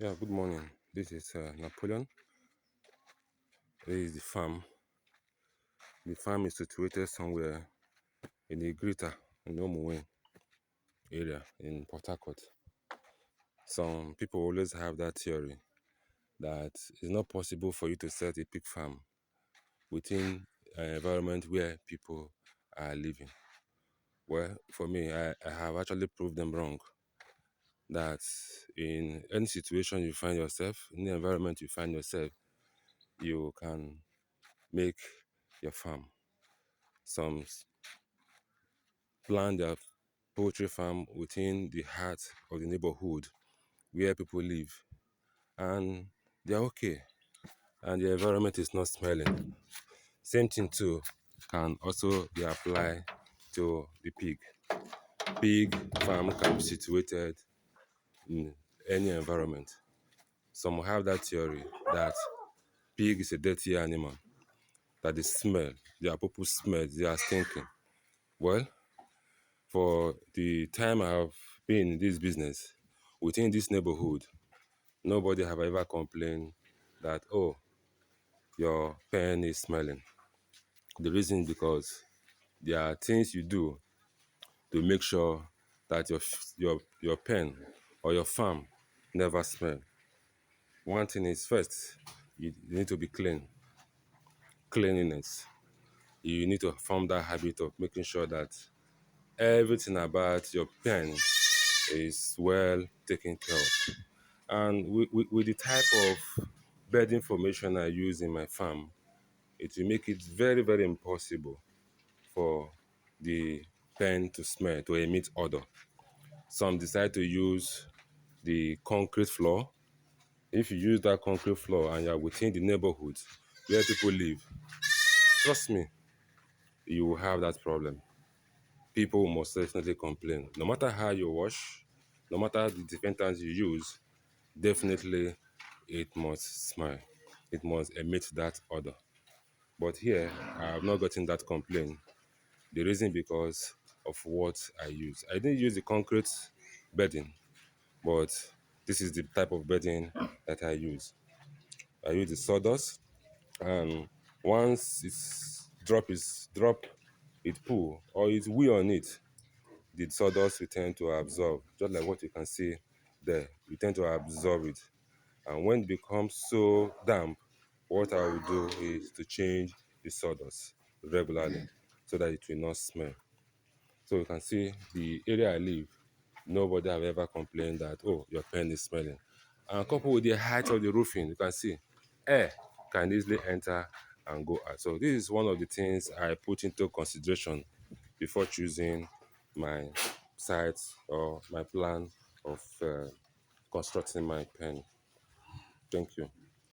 Yeah, good morning. This is Napoleon. This is the farm. The farm is situated somewhere in the Greater Nomuwe area in Port Harcourt. Some people always have that theory that it's not possible for you to set a pig farm within an environment where people are living. Well, for me, I have actually proved them wrong. That in any situation you find yourself, in the environment you find yourself, you can make your farm. Some plan their poultry farm within the heart of the neighborhood where people live, and they're okay, and the environment is not smelling. Same thing too can also be applied to the pig. Pig farm can be situated in any environment. Some have that theory that pig is a dirty animal, that they smell, their purple smell, they are stinking. Well, for the time I have been in this business, within this neighborhood, nobody have ever complained that, oh, your pen is smelling. The reason is because there are things you do to make sure that your pen or your farm never smell. One thing is first, you need to be clean, cleanliness. You need to form that habit of making sure that everything about your pen is well taken care of. And with the type of bedding formation I use in my farm, it will make it very, very impossible for the pen to smell, to emit odor. Some decide to use the concrete floor. If you use that concrete floor and you're within the neighborhood where people live, trust me, you will have that problem. People will most definitely complain. No matter how you wash, no matter the different times you use, definitely it must smell. It must emit that odor. But here, I have not gotten that complaint. The reason because of what I use. I didn't use the concrete bedding, but this is the type of bedding that I use. I use the sawdust, and once drop it pull or it wheel on it, the sawdust will tend to absorb, just like what you can see there. We tend to absorb it. And when it becomes so damp, what I will do is to change the sawdust regularly so that it will not smell. So you can see the area I live, nobody have ever complained that, oh, your pen is smelling. And coupled with the height of the roofing, you can see air can easily enter and go out. So this is one of the things I put into consideration before choosing my site or my plan of constructing my pen. Thank you.